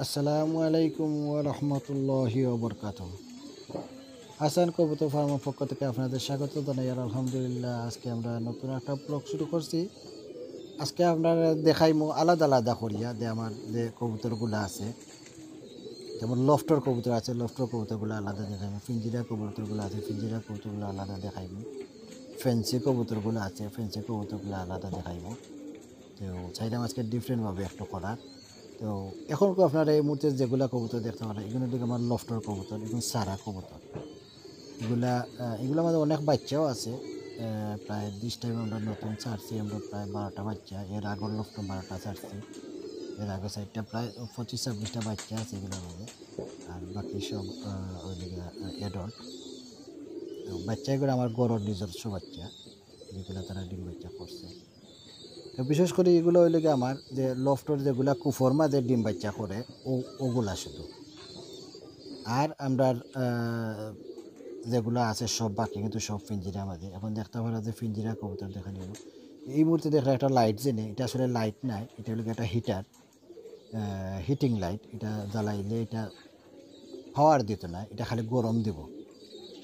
আসসালামু আলাইকুম ওয়া রাহমাতুল্লাহি ওয়া বারাকাতুহু। হাসান কবুতর ফার্মের পক্ষ থেকে আপনাদের স্বাগত জানাই। আর আলহামদুলিল্লাহ, আজকে আমরা নতুন একটা ব্লগ শুরু করছি। আজকে আপনারা দেখাইমু আলাদা আলাদা করিয়া যে আমার যে কবুতরগুলো আছে, যেমন লফটর কবুতর আছে, লফটর কবুতরগুলো আলাদা দেখাইমু। পিঞ্জিরা কবুতরগুলো আছে, পিঞ্জিরা কবুতরগুলো আলাদা দেখাইমু। ফেন্সি কবুতরগুলো আছে, ফেন্সি কবুতরগুলো আলাদা দেখাইমু। তো চাইলাম আজকে ডিফারেন্টভাবে একটু করার। তো এখন আপনারা এই মুহূর্তে যেগুলা কবুতর দেখতে পারেন, এগুলো দিকে আমার লফটর কবুতর, এগুলো সারা কবুতর। এগুলা আমাদের অনেক বাচ্চাও আছে। প্রায় ২০ টাইম আমরা নতুন ছাড়ছি, আমরা প্রায় ১২টা বাচ্চা। এর আগর লফটর ১২টা ছাড়ছি। এর আগে সাইডটা প্রায় ২৫-২৬টা বাচ্চা আছে এগুলোর মধ্যে। আর বাকি সব ওইদিকে অ্যাডল্ট বাচ্চা। এগুলো আমার গড়ের নিজস্ব বাচ্চা, যেগুলো তারা ডিম বাচ্চা করছে। তো বিশেষ করে এগুলো হইলে গিয়ে আমার যে লফটর যেগুলা কুফর মাঝে ডিম বাচ্চা করে ওগুলা শুধু। আর আমরা যেগুলো আছে সব বাকি কিন্তু সব পিঞ্জিরা মাঝে। এখন দেখতে পারা যে পিঞ্জিরা কবুতর দেখা নিব। এই মুহূর্তে দেখলে একটা লাইট জেনে, এটা আসলে লাইট নাই, এটা হলো একটা হিটার, হিটিং লাইট। এটা জ্বালাইলে এটা পাওয়ার দিত না, এটা খালি গরম দিব।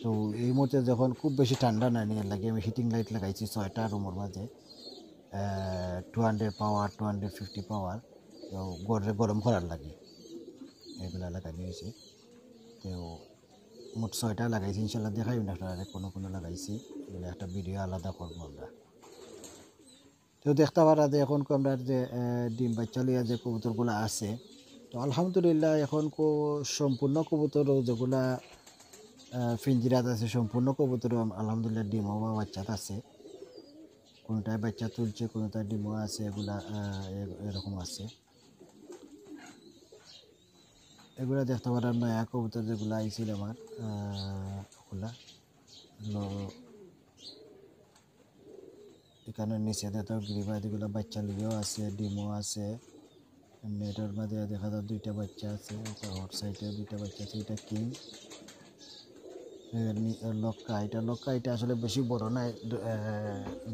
তো এই মুহূর্তে যখন খুব বেশি ঠান্ডা না নিয়ে লাগে, আমি হিটিং লাইট লাগাইছি 6টা রুমের মাঝে। 200 পাওয়ার, 250 পাওয়ার। তো গরম করার লাগে এগুলা লাগানো হয়েছে। তো মোট 6টা লাগাইছি, ইনশাল্লাহ দেখাই না আপনারা কোনো লাগাইছি। এগুলো একটা ভিডিও আলাদা করবো আমরা। তো দেখতে পারা যে এখন আমরা যে ডিম বাচ্চা লিয়া যে কবুতরগুলো আছে, তো আলহামদুলিল্লাহ এখন সম্পূর্ণ কবুতর যেগুলা পিঞ্জিরাত আছে, সম্পূর্ণ কবুতর আলহামদুলিল্লাহ ডিমও বা বাচ্চাত আছে। কোনোটায় বাচ্চা তুলছে, কোনোটায় ডিমও আছে, এগুলা এরকম আছে। এগুলা দেখতে পারেন নয়া কবুতর যেগুলো আইছিল আমার, ওগুলা এখানে নিচে দেখো গ্রিবাদিগুলো বাচ্চা লিয়েও আছে, ডিমও আছে। নেটের মাঝে দেখা যায় 2টা বাচ্চা আছে, হট সাইডে 2টা বাচ্চা আছে। এটা কিং লক্কা। এটা আসলে বেশি বড় না,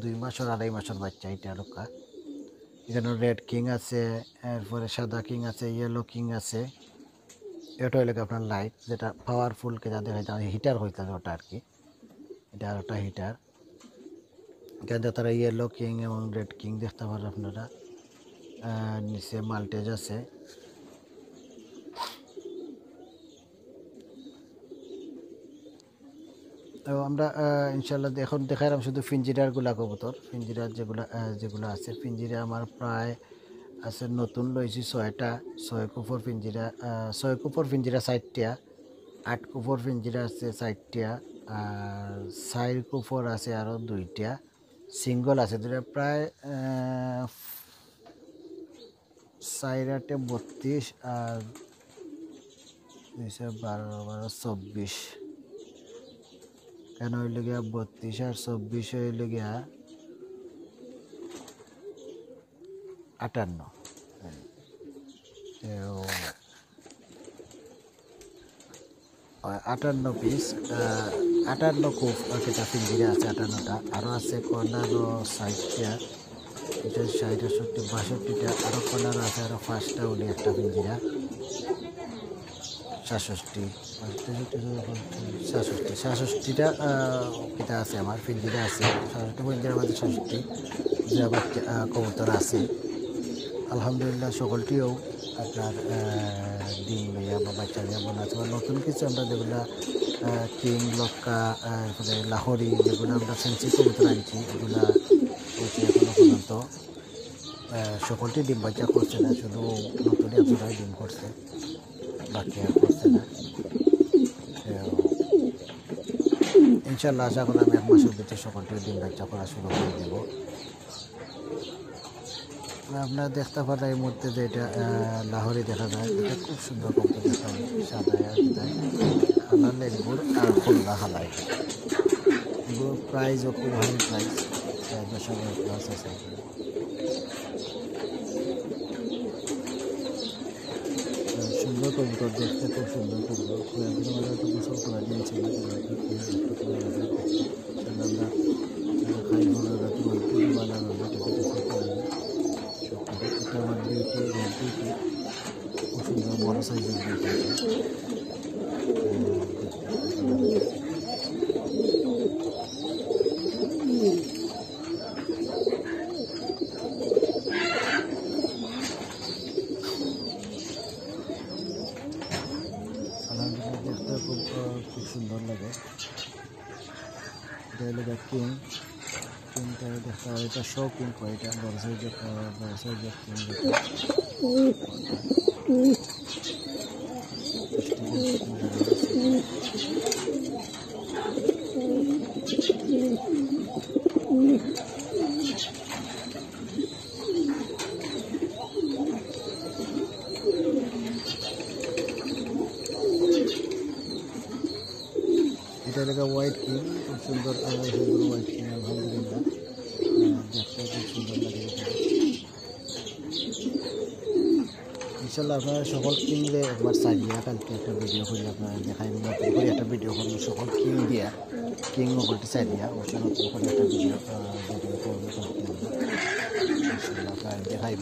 2 মাসের 2.5 মাসের বাচ্চা এটা লক্কা। এখানে রেড কিং আছে, এরপরে সাদা কিং আছে, ইয়েলো কিং আছে। এটা হইলে আপনার লাইট, যেটা পাওয়ারফুল যেটা দেখা যায় হিটার হইতে ওটা আর কি। এটা আর একটা হিটার। এখানে তারা ইয়েলো কিং এবং রেড কিং দেখতে পারেন আপনারা। নিচে মাল্টেজ আছে। তো আমরা ইনশাল্লাহ এখন দেখালাম শুধু পিঞ্জিরার গুলা কবুতর। পিঞ্জিরার যেগুলো আছে, পিঞ্জিরা আমার প্রায় আছে নতুন লইছি 6টা। 6 কুফর পিঞ্জিরা, 6 কুফর পিঞ্জিরা 4টা, 8 কুফর পিঞ্জিরা আছে 4টা, আর 4 কুফর আছে আরও 2টা, সিঙ্গল আছে 2টা। প্রায় 4 8 32 আর 12 12 24। কেন হইলে গিয়া 32 আর 24 হইলে গিয়া 58। 58 পিস, 58 কুফ কেটা পিঞ্জিরা আছে, 58টা। আরও আছে কর্নার 60টা, এটা 60 70 62টা। আরও কর্নার আছে আরও 5টা উনি একটা পিঞ্জিরা 67 66টা কেটা আছে আমার পিঞ্জিরা আছে। 66টা পিঞ্জিরার মধ্যে 66টি যে বাচ্চা কবুতর আছে। আলহামদুলিল্লাহ সকলটিও আপনার ডিম লইয়া বা বাচ্চা লইয়া বোনা আছে। নতুন কিছু আমরা যেগুলো কিং লক্কা, এরপরে লাহোরি, যেগুলো আমরা ফেন্সি কবুতর আনছি, এগুলা হচ্ছে এখনো পর্যন্ত সকলটি ডিম বাচ্চা করছে না, শুধু নতুনই আপনারাই ডিম করছে, বাকি আর করছে না। ইনশাল্লাহ আশা করি আমি 1 মাসের ভিতরে সকলটি ডিম বাচ্চা করা শুরু করে দেব। আপনারা দেখতে পারেন এই মুহূর্তে যে এটা লাহোরি দেখা যায়, এটা খুব সুন্দর কবুতর দেখা যায়, সাদা হালাল এগুলো আর খুলনা হালাই। এগুলো প্রাইসও খুব হাই প্রাইস, 10,000 প্লাস আছে। সুন্দর কবুতর, দেখতে খুব সুন্দর কবুতর। কয়েকদিন আমাদের তো গোসল করা দিয়েছিল, আমরা খাই ভালো রাখি বানানো এটা আমার ডিউটি, খুব সুন্দর বড় সাইজের দুইটা আছে। আলহামদুলিল্লাহ দেখতে খুব সুন্দর লাগে। এটা হলো কিং, কিংটা দেখতে হয়, এটা শো কিং হয়, এটা বড় সাইজের কিং দেখতে। এটা হলো হোয়াইট কিং, খুব সুন্দর সুন্দর হোয়াইট কিং। আলহামদুলিল্লাহ দেখতে খুব সুন্দর লাগে। ইনশাল্লাহ আপনারা সকল কিনলে একবার চাইলিয়া কালকে একটা ভিডিও করে আপনারা দেখাই, নতুন করে একটা ভিডিও করবো সকল কিং দিয়া, কিং ওপরটি চাইলিয়া অবশ্যই নতুন করে একটা ভিডিও করবো ইনশাল্লাহ আপনারা দেখাইব।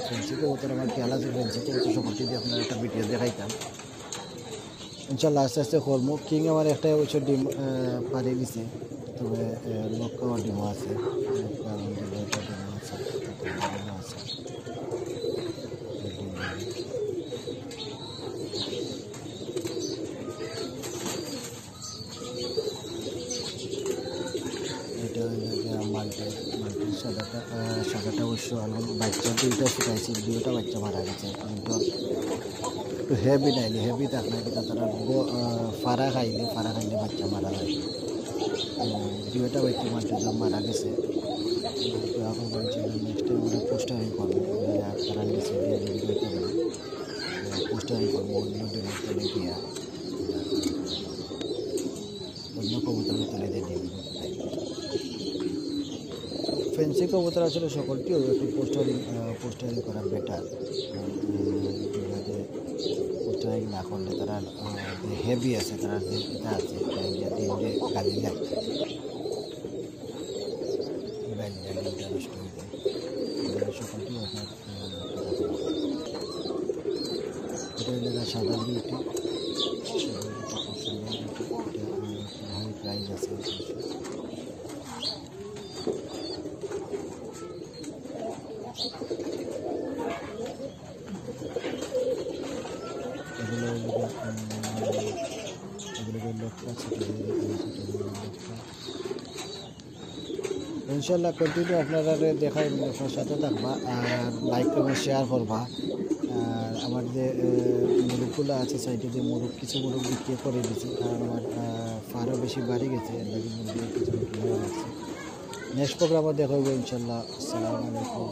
ফ্রেন্সি কবুতর আমার খেয়াল আছে, ফ্রেন্সি কবুতর সকলটি দিয়ে আপনারা একটা ভিডিও দেখাইতাম ইনশাল্লাহ আস্তে আস্তে করবো। কিং আমার একটা বছর ডিম পাড়িয়ে দিছে, তবে লক্ষ্য ডিমও আছে, ডিমও আছে, আছে। এটা মাল্টির সাদাটা অবশ্য বাচ্চা দুইটা ফুটাইছি, দুইটা বাচ্চা মারা গেছে, কিন্তু একটু হেভি নাইলে হেভি থাক না, কিন্তু তারা ফাড়া খাইলে বাচ্চা মারা যায়। দুইটা বাচ্চা মাল্টিটা মারা গেছে। এখন বলছি নেক্সট টাইম আমরা পোস্টারিং করবো, তারা নিচে দিয়ে রেডি করতে পারে, পোস্টারিং করবো অন্য ডিমের তলে দিয়া, অন্য কবুতরের তলে দিয়ে ডিম করতে। ফেন্সি কবুতর আসলে সকলটিও একটু পোস্টারিং করা বেটার। পোস্টারিং না করলে তারা যে হেভি আছে, তারা যে এটা আছে ডিমে গালি লাগে, ডিমটা নষ্ট হয়ে যায়। সকলটিও আপনার এটা হলো সাদা বিউটি, খুব সুন্দর বিউটি, এটা হাই প্রাইস আছে। এগুলো লোকটা ইনশাল্লাহ কন্টিনিউ আপনারা দেখাই, আপনার সাথে থাকবা আর লাইক করবা, শেয়ার করবা। আর আমার যে মুরগগুলো আছে সাইডে, যে কিছু মুরগ বিক্রি করে দিচ্ছি, কারণ আমার ফারও বেশি বাড়ি গেছে, এর লাগে মুরগি কিছু বিক্রি হয়ে যাচ্ছে। নেক্সট প্রোগ্রামও দেখাবো ইনশাল্লাহ। আসসালামু আলাইকুম।